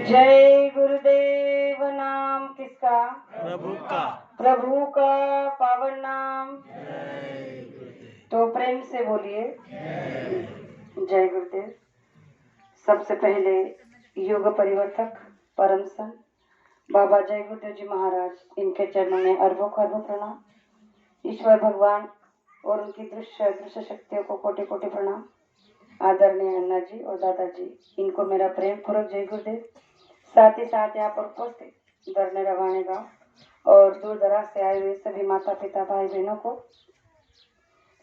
जय गुरुदेव। नाम किसका? प्रभु का। प्रभु का पावन नाम। तो प्रेम से बोलिए जय गुरुदेव। सबसे पहले योग परिवर्तक परम संत बाबा जय गुरुदेव जी महाराज, इनके चरणों में अरबों खरबों प्रणाम। ईश्वर भगवान और उनकी दृश्य शक्तियों को कोटि कोटि प्रणाम। आदरणीय अन्ना जी और दादाजी, इनको मेरा प्रेम पूर्वक जय गुरुदेव। साथ ही साथ यहाँ पर उपस्थित दरने रवाने गाँव और दूर दराज से आए हुए सभी माता पिता भाई बहनों को,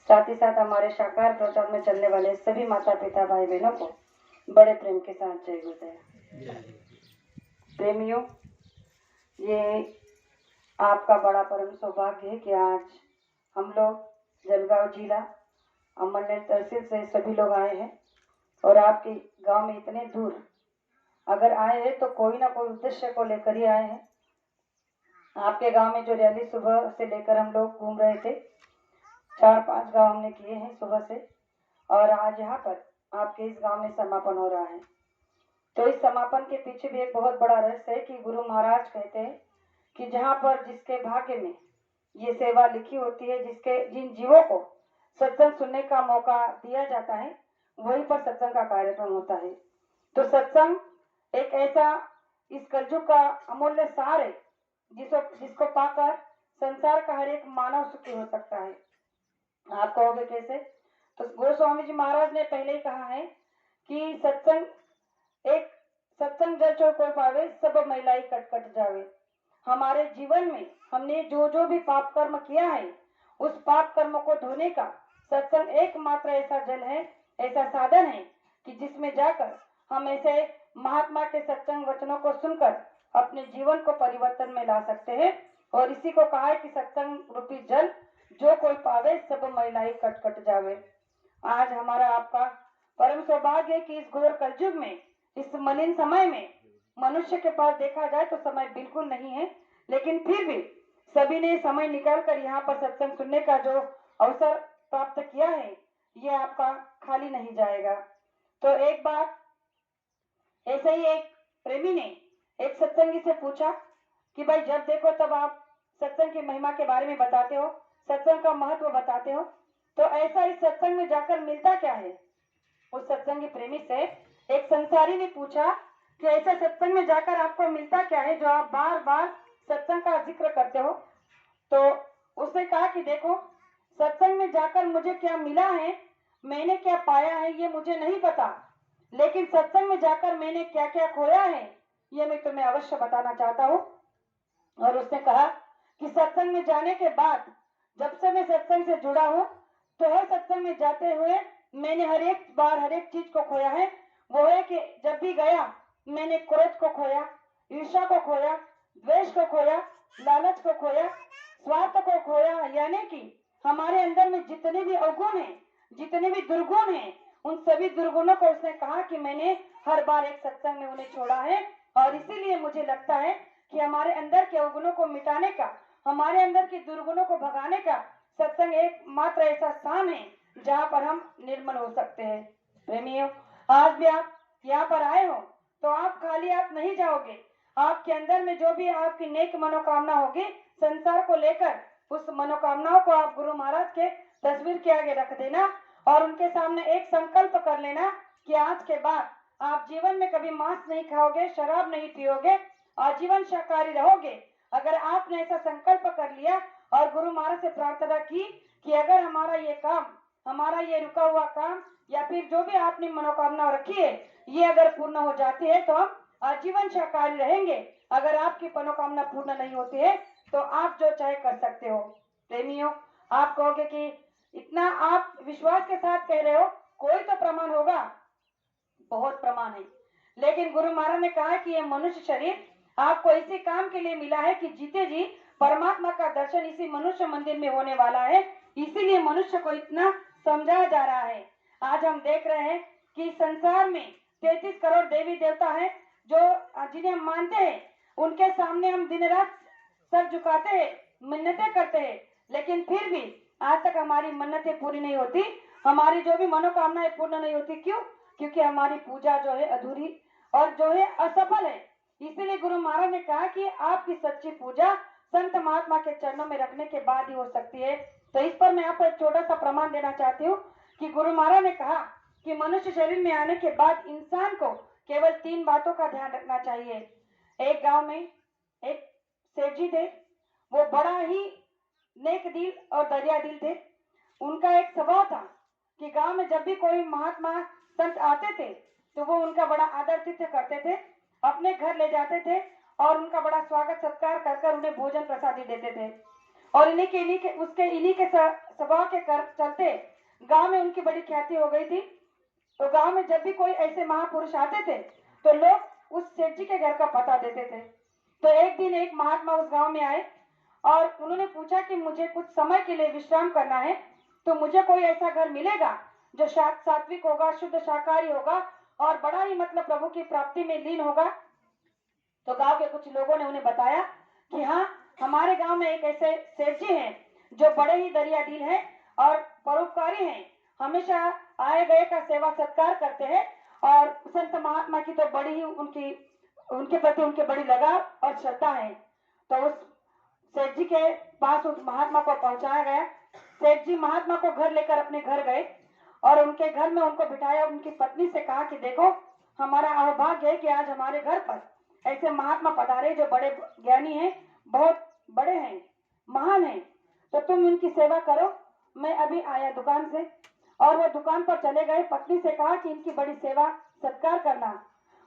साथ ही साथ हमारे साकार प्रचार में चलने वाले सभी माता पिता भाई बहनों को बड़े प्रेम के साथ जय गुरुदेव। प्रेमियों, ये आपका बड़ा परम सौभाग्य है कि आज हम लोग जलगांव जिला अमरनेर तहसील से सभी लोग आए हैं और आपके गांव में इतने दूर अगर आए हैं तो कोई ना कोई उद्देश्य को लेकर ही आए हैं। आपके गांव में जो रैली सुबह से लेकर हम लोग घूम रहे थे, 4-5 गांव हमने किए हैं सुबह से, और आज यहाँ पर आपके इस गांव में समापन हो रहा है। तो इस समापन के पीछे भी एक बहुत बड़ा रहस्य है कि गुरु महाराज कहते हैं कि जहाँ पर जिसके भाग्य में ये सेवा लिखी होती है, जिन जीवों को सत्संग सुनने का मौका दिया जाता है, वहीं पर सत्संग का कार्यक्रम होता है। तो सत्संग एक ऐसा इस कलयुग का अमूल्य सार है जिसको पाकर संसार का हर एक मानव सुखी हो सकता है। आप कहोगे कैसे? तो गोस्वामी जी महाराज ने पहले ही कहा है कि सत्संग जल चो कोई पावे, सब महिलाई कट कट जावे। हमारे जीवन में हमने जो भी पाप कर्म किया है, उस पाप कर्म को धोने का सत्संग एकमात्र ऐसा जल है, ऐसा साधन है कि जिसमें जाकर हम ऐसे महात्मा के सत्संग वचनों को सुनकर अपने जीवन को परिवर्तन में ला सकते हैं। और इसी को कहा है कि सत्संग रूपी जल जो कोई पावे, सब महिलाई कट कट जावे। आज हमारा आपका परम सौभाग्य है कि इस घोर कलयुग में, इस मलिन समय में, मनुष्य के पास देखा जाए तो समय बिल्कुल नहीं है, लेकिन फिर भी सभी ने समय निकालकर यहाँ पर सत्संग सुनने का जो अवसर प्राप्त किया है, ये आपका खाली नहीं जाएगा। तो एक बार ऐसे ही एक प्रेमी ने एक सत्संगी से पूछा कि भाई जब देखो तब आप सत्संग की महिमा के बारे में बताते हो, सत्संग का महत्व बताते हो, तो ऐसा इस सत्संग में जाकर मिलता क्या है? उस सत्संगी प्रेमी से एक संसारी ने पूछा कि ऐसा सत्संग में जाकर आपको मिलता क्या है जो आप बार बार सत्संग का जिक्र करते हो? तो उसने कहा कि देखो, सत्संग में जाकर मुझे क्या मिला है, मैंने क्या पाया है, ये मुझे नहीं पता, लेकिन सत्संग में जाकर मैंने क्या क्या खोया है, ये मैं तुम्हें अवश्य बताना चाहता हूँ। और उसने कहा कि सत्संग में जाने के बाद जब से मैं सत्संग से जुड़ा हूँ, तो हर सत्संग में जाते हुए मैंने हर एक बार हर एक चीज को खोया है। वो है कि जब भी गया मैंने क्रोध को खोया, ईर्ष्या को खोया, द्वेष को खोया, लालच को खोया, स्वार्थ को खोया। यानी कि हमारे अंदर में जितने भी अवगुण हैं, जितने भी दुर्गुण हैं, उन सभी दुर्गुणों को उसने कहा कि मैंने हर बार एक सत्संग में उन्हें छोड़ा है। और इसीलिए मुझे लगता है कि हमारे अंदर के अवगुणों को मिटाने का, हमारे अंदर के दुर्गुणों को भगाने का सत्संग एक मात्र ऐसा स्थान है जहाँ पर हम निर्मल हो सकते हैं। प्रेमियों, आज भी आप यहाँ पर आए हो तो आप खाली आप नहीं जाओगे। आपके अंदर में जो भी आपकी नेक मनोकामना होगी संसार को लेकर, उस मनोकामनाओं को आप गुरु महाराज के तस्वीर के आगे रख देना और उनके सामने एक संकल्प कर लेना कि आज के बाद आप जीवन में कभी मांस नहीं खाओगे, शराब नहीं पियोगे, आजीवन शाकाहारी रहोगे। अगर आपने ऐसा संकल्प कर लिया और गुरु महाराज से प्रार्थना की कि अगर हमारा ये काम, हमारा ये रुका हुआ काम या फिर जो भी आपने मनोकामना रखी है, ये अगर पूर्ण हो जाती है तो हम आजीवन शाकाहारी रहेंगे। अगर आपकी मनोकामना पूर्ण नहीं होती है तो आप जो चाहे कर सकते हो। प्रेमियों, आप कहोगे कि इतना आप विश्वास के साथ कह रहे हो, कोई तो प्रमाण होगा। बहुत प्रमाण है, लेकिन गुरु महाराज ने कहा कि ये मनुष्य शरीर आपको इसी काम के लिए मिला है कि जीते जी परमात्मा का दर्शन इसी मनुष्य मंदिर में होने वाला है। इसीलिए मनुष्य को इतना समझाया जा रहा है। आज हम देख रहे हैं कि संसार में 33 करोड़ देवी देवता है जो जिन्हें हम मानते हैं, उनके सामने हम दिन रात सर झुकाते हैं, मिन्नतें करते हैं, लेकिन फिर भी आज तक हमारी मन्नतें पूरी नहीं होती, हमारी जो भी मनोकामनाएं पूर्ण नहीं होती। क्यों? क्योंकि हमारी पूजा जो है अधूरी और जो है असफल है। इसीलिए गुरु महाराज ने कहा कि आपकी सच्ची पूजा संत महात्मा के चरणों में रखने के बाद ही हो सकती है। तो इस पर मैं आपको एक छोटा सा प्रमाण देना चाहती हूँ कि गुरु महाराज ने कहा कि मनुष्य शरीर में आने के बाद इंसान को केवल 3 बातों का ध्यान रखना चाहिए। एक गांव में एक सेठ जी थे, वो बड़ा ही नेक दिल और दरिया दिल थे। उनका एक स्वभाव था कि गांव में जब भी कोई महात्मा संत आते थे तो वो उनका बड़ा आदर तिथ्य करते थे, अपने घर ले जाते थे और उनका बड़ा स्वागत सत्कार कर उन्हें भोजन प्रसादी देते थे। और इन्हीं के स्वभाव के कर चलते गांव में उनकी बड़ी ख्याति हो गई थी। तो गांव में जब भी कोई ऐसे महापुरुष आते थे तो लोग उस सेठ जी के घर का पता देते थे। तो एक दिन एक महात्मा उस गांव में आए और उन्होंने पूछा कि मुझे कुछ समय के लिए विश्राम करना है, तो मुझे कोई ऐसा घर मिलेगा जो सात्विक होगा, शुद्ध शाकाहारी होगा और बड़ा ही मतलब प्रभु की प्राप्ति में लीन होगा। तो गांव के कुछ लोगों ने उन्हें बताया कि हाँ, हमारे गांव में एक ऐसे सेठ जी हैं जो बड़े ही दरिया दिल हैं और परोपकारी हैं, हमेशा आए गए का सेवा सत्कार करते हैं और संत महात्मा की तो बड़ी ही उनके प्रति उनके बड़ी लगाव और श्रद्धा है। तो उस सेठ जी के पास उस महात्मा को पहुंचाया गया। सेठ जी महात्मा को घर लेकर अपने घर गए और उनके घर में उनको बिठाया। उनकी पत्नी से कहा कि देखो, हमारा अहोभाग्य है कि आज हमारे घर पर ऐसे महात्मा पधारे जो बड़े ज्ञानी हैं, बहुत बड़े हैं, महान हैं, तो तुम इनकी सेवा करो। मैं अभी आया दुकान से। और वो दुकान पर चले गए। पत्नी से कहा कि इनकी बड़ी सेवा सत्कार करना।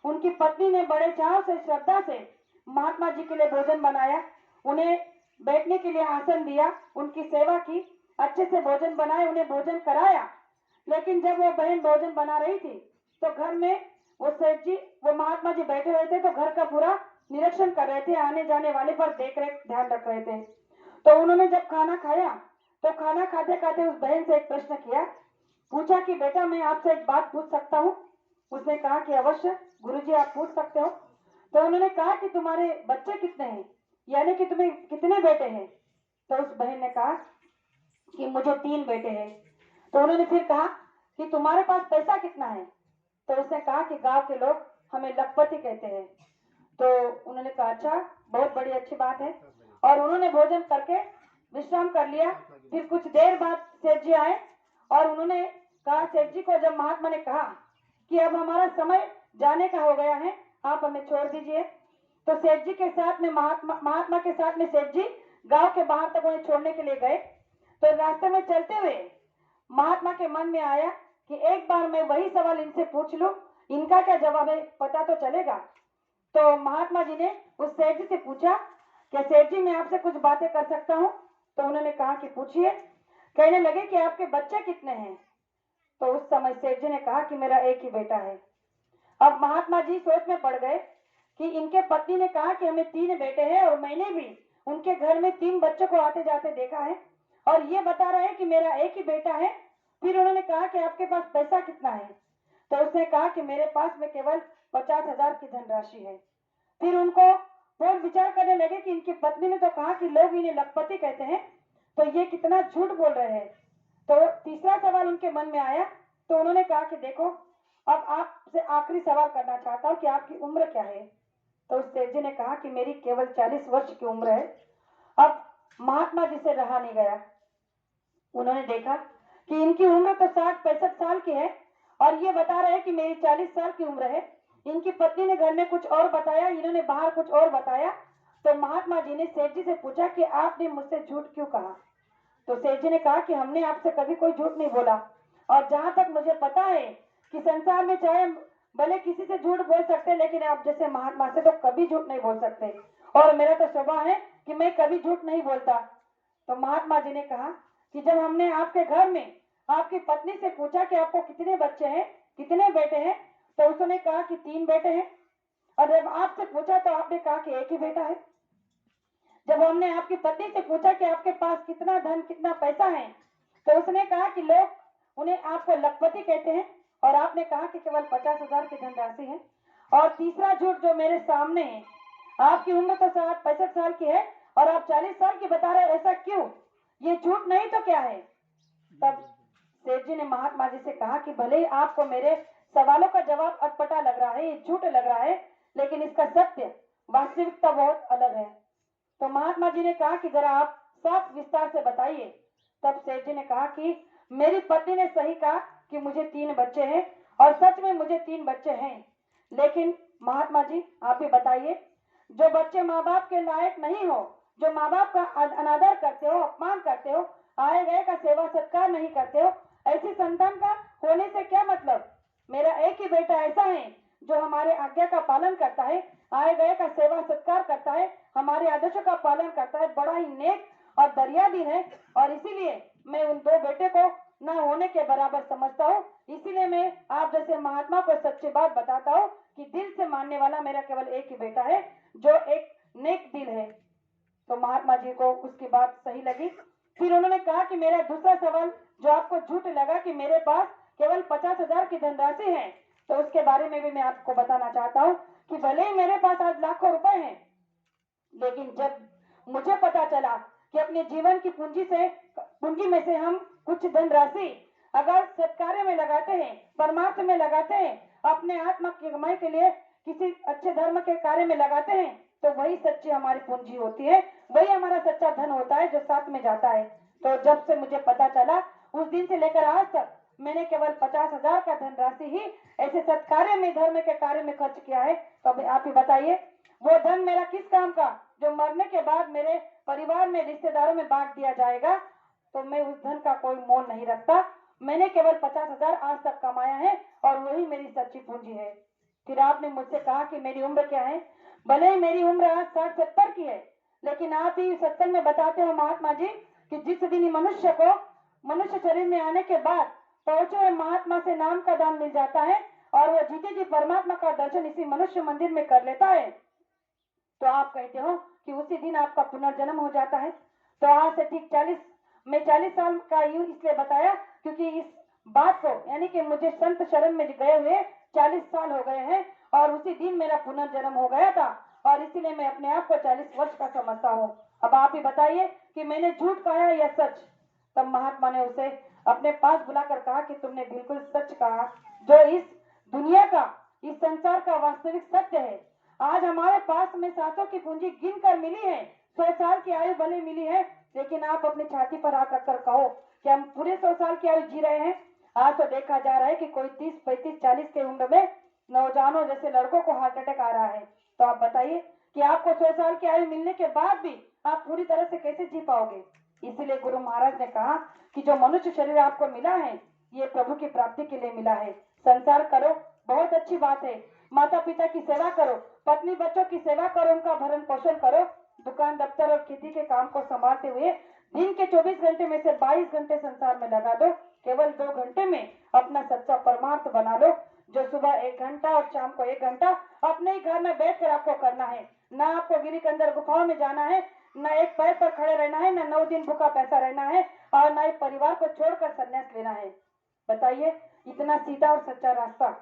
उनकी पत्नी ने बड़े चाव से, श्रद्धा से महात्मा जी के लिए भोजन बनाया, उन्हें बैठने के लिए आसन दिया, उनकी सेवा की, अच्छे से भोजन बनाए, उन्हें भोजन कराया। लेकिन जब वो बहन भोजन बना रही थी तो घर में वो सेठ जी, वो महात्मा जी बैठे हुए थे, तो घर का पूरा निरीक्षण कर रहे थे, आने जाने वाले पर देख रेख ध्यान रख रहे थे। तो उन्होंने जब खाना खाया तो खाना खाते खाते उस बहन से एक प्रश्न किया, पूछा कि बेटा, मैं आपसे एक बात पूछ सकता हूँ? उसने कहा कि अवश्य गुरुजी, आप पूछ सकते हो। तो उन्होंने कहा कि तुम्हारे बच्चे कितने हैं, यानी कि तुम्हें कितने बेटे हैं? तो उस बहन ने कहा कि मुझे 3 बेटे हैं। तो उन्होंने फिर कहा कि तुम्हारे पास पैसा कितना है? तो उसने कहा कि गांव के लोग हमें लखपति कहते हैं। तो उन्होंने कहा अच्छा, बहुत बड़ी अच्छी बात है। और उन्होंने भोजन करके विश्राम कर लिया। फिर कुछ देर बाद सेठ जी आए और उन्होंने कहा, सेठ जी को जब महात्मा ने कहा कि अब हमारा समय जाने का हो गया है, आप हमें छोड़ दीजिए, तो सेठ जी के साथ में महात्मा के साथ में सेठ जी गांव के बाहर तक उन्हें छोड़ने के लिए गए। तो रास्ते में चलते हुए महात्मा के मन में आया कि एक बार मैं वही सवाल इनसे पूछ लूं, इनका क्या जवाब है पता तो चलेगा। तो महात्मा जी ने उस सेठ जी से पूछा, क्या सेठ जी मैं आपसे कुछ बातें कर सकता हूँ? तो उन्होंने कहा कि पूछिए। कहने लगे कि आपके बच्चे कितने हैं? तो उस समय सेठ जी ने कहा कि मेरा एक ही बेटा है। अब महात्मा जी सोच में पड़ गए कि इनके पत्नी ने कहा कि हमें 3 बेटे हैं और मैंने भी उनके घर में 3 बच्चों को आते जाते देखा है, और ये बता रहे हैं कि मेरा एक ही बेटा है। फिर उन्होंने कहा कि आपके पास पैसा कितना है? तो उसने कहा कि मेरे पास में केवल 50,000 की धनराशि है। फिर उनको और विचार करने लगे कि इनकी पत्नी ने तो कहा कि लोग इन्हें लखपति कहते हैं, तो ये कितना झूठ बोल रहे हैं। तो तीसरा सवाल उनके मन में आया। तो उन्होंने कहा कि देखो, अब आपसे आखिरी सवाल करना चाहता हूँ कि आपकी उम्र क्या है? तो उस सेठ जी ने कहा कि मेरी केवल 40 वर्ष की उम्र है। अब महात्मा जी से रहा नहीं गया। उन्होंने देखा कि इनकी उम्र तो 60-65 साल की है और ये बता रहे हैं कि मेरी 40 साल की उम्र है। इनकी पत्नी ने घर में कुछ और बताया, इन्होंने बाहर कुछ और बताया। तो महात्मा जी ने सेठ जी से पूछा कि आपने मुझसे झूठ क्यों कहा? तो सेठ जी ने कहा कि हमने आपसे कभी कोई झूठ नहीं बोला, और जहां तक मुझे पता है कि संसार में चाहे भले किसी से झूठ बोल सकते, लेकिन आप जैसे महात्मा से तो कभी झूठ नहीं बोल सकते, और मेरा तो स्वभाव है कि मैं कभी झूठ नहीं बोलता। तो महात्मा जी ने कहा कि जब हमने आपके घर में आपकी पत्नी से पूछा कि आपको कितने बच्चे हैं, कितने बेटे हैं, तो उसने कहा कि 3 बेटे हैं। और जब आपसे पूछा तो आपने कहा कि एक ही बेटा है। जब हमने आपकी पत्नी से पूछा कि आपके पास कितना धन, कितना पैसा है, तो उसने कहा कि लोग उन्हें आपको लखपति कहते हैं, और आपने कहा कि केवल 50,000 की धनराशि है। और तीसरा झूठ जो मेरे सामने है, आपकी उम्र तो 65 साल की है और आप 40 साल की बता रहे, ऐसा क्यों? ये झूठ नहीं तो क्या है? तब सेठ जी ने महात्मा जी से कहा कि भले ही आपको मेरे सवालों का जवाब अटपटा लग रहा है, ये झूठ लग रहा है, लेकिन इसका सत्य वास्तविकता बहुत अलग है। तो महात्मा जी ने कहा कि जरा आप साफ विस्तार से बताइए। तब सेठ जी ने कहा कि मेरी पत्नी ने सही कहा कि मुझे 3 बच्चे हैं, और सच में मुझे 3 बच्चे हैं। लेकिन महात्मा जी आप ही बताइए, जो बच्चे माँ बाप के लायक नहीं हो, जो माँ बाप का अनादर करते हो, अपमान करते हो, आए गए का सेवा सत्कार नहीं करते हो, ऐसी संतान का होने से क्या मतलब। मेरा एक ही बेटा ऐसा है जो हमारे आज्ञा का पालन करता है, आए गए का सेवा सत्कार करता है, हमारे आदेशों का पालन करता है, बड़ा ही नेक और दरियादिल है। और इसीलिए मैं उन 2 बेटे को न होने के बराबर समझता हूँ। इसीलिए मैं आप जैसे महात्मा को सच्ची बात बताता हूँ कि दिल से मानने वाला मेरा केवल एक ही बेटा है जो एक नेक दिल है। तो महात्मा जी को उसकी बात सही लगी। फिर उन्होंने कहा कि मेरा दूसरा सवाल जो आपको झूठ लगा कि मेरे पास केवल 50,000 की धनराशि है, तो उसके बारे में भी मैं आपको बताना चाहता हूँ कि भले ही मेरे पास आज लाखों रुपए हैं, लेकिन जब मुझे पता चला कि अपने जीवन की पूंजी में से हम कुछ धनराशि अगर सत्कार्य में लगाते हैं, परमार्थ में लगाते हैं, अपने आत्मा की कमाई के लिए किसी अच्छे धर्म के कार्य में लगाते हैं, तो वही सच्ची हमारी पूंजी होती है, वही हमारा सच्चा धन होता है जो साथ में जाता है। तो जब से मुझे पता चला, उस दिन से लेकर आज तक मैंने केवल 50,000 का धनराशि ही ऐसे सत्कार्य में, धर्म के कार्य में खर्च किया है। तो आप ही बताइए, वो धन मेरा किस काम का जो मरने के बाद मेरे परिवार में, रिश्तेदारों में बांट दिया जाएगा। तो मैं उस धन का कोई मोल नहीं रखता। मैंने केवल 50,000 आज तक कमाया है और वही मेरी सच्ची पूंजी है। फिर आपने मुझसे कहा कि मेरी उम्र क्या है। भले ही मेरी उम्र आज 60-70 की है, लेकिन आप ही सत्संग में बताते हो महात्मा जी कि जिस दिन मनुष्य शरीर में आने के बाद पहुंचे हुए महात्मा से नाम का दान मिल जाता है और वो जीते जी परमात्मा का दर्शन इसी मनुष्य मंदिर में कर लेता है, तो आप कहते हो कि उसी दिन आपका पुनर्जन्म हो जाता है। तो आज से ठीक 40 साल का आयु इसलिए बताया क्योंकि इस बात को, यानी कि मुझे संत शरण में गए हुए 40 साल हो गए हैं और उसी दिन मेरा पुनर्जन्म हो गया था, और इसीलिए मैं अपने आप को 40 वर्ष का समझता हूँ। अब आप ही बताइए कि मैंने झूठ कहा या सच। तब महात्मा ने उसे अपने पास बुलाकर कहा कि तुमने बिल्कुल सच कहा, जो इस दुनिया का, इस संसार का वास्तविक सत्य है। आज हमारे पास में सांसों की पूंजी गिन कर मिली है, 100 साल की आयु भले मिली है, लेकिन आप अपनी छाती पर हाथ रखकर कहो कि हम पूरे 100 साल की आयु जी रहे हैं। आज तो देखा जा रहा है कि कोई 30, 35, 40 के उम्र में नौजवानों जैसे लड़कों को हार्ट अटैक आ रहा है। तो आप बताइए कि आपको 100 साल की आयु मिलने के बाद भी आप पूरी तरह से कैसे जी पाओगे। इसीलिए गुरु महाराज ने कहा कि जो मनुष्य शरीर आपको मिला है, ये प्रभु की प्राप्ति के लिए मिला है। संसार करो, बहुत अच्छी बात है, माता पिता की सेवा करो, पत्नी बच्चों की सेवा करो, उनका भरण पोषण करो, दुकान दफ्तर और खेती के काम को संभालते हुए दिन के 24 घंटे में से 22 घंटे संसार में लगा दो। केवल 2 घंटे में अपना सच्चा परमार्थ बना लो, जो सुबह 1 घंटा और शाम को 1 घंटा अपने ही घर में बैठकर आपको करना है। ना आपको गिरी के अंदर गुफाओं में जाना है, न एक पैर पर खड़े रहना है, न 9 दिन भूखा पैसा रहना है, और न एक परिवार को छोड़कर संन्यास लेना है। बताइए, इतना सीधा और सच्चा रास्ता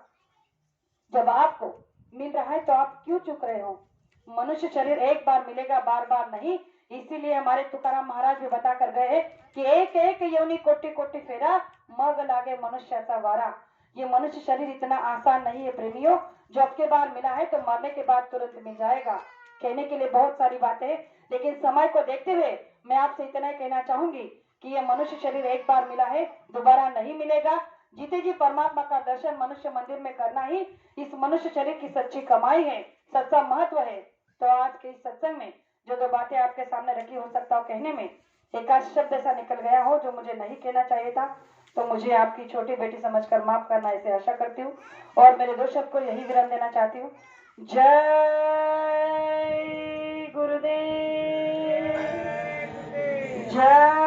जब आपको मिल रहा है तो आप क्यों चुक रहे हो। मनुष्य शरीर एक बार मिलेगा, बार बार नहीं। इसीलिए हमारे तुकाराम महाराज भी बता कर गए कि एक एक योनि कोटि कोटि फेरा, मग लागे मनुष्य वारा। ये मनुष्य शरीर इतना आसान नहीं है प्रेमियों, जो अब के बार मिला है तो मरने के बाद तुरंत मिल जाएगा। कहने के लिए बहुत सारी बातें, लेकिन समय को देखते हुए मैं आपसे इतना ही कहना चाहूंगी कि ये मनुष्य शरीर एक बार मिला है, दोबारा नहीं मिलेगा। जीते जी परमात्मा का दर्शन मनुष्य मंदिर में करना ही इस मनुष्य शरीर की सच्ची कमाई है, सच्चा महत्व है। तो आज के इस सत्संग में जो 2 बातें आपके सामने रखी, हो सकता हो कहने में एक आध शब्द ऐसा निकल गया हो जो मुझे नहीं कहना चाहिए था, तो मुझे आपकी छोटी बेटी समझकर माफ करना, ऐसे आशा करती हूँ। और मेरे 2 शब्द को यही विराम देना चाहती हूँ। जय गुरुदेव, जय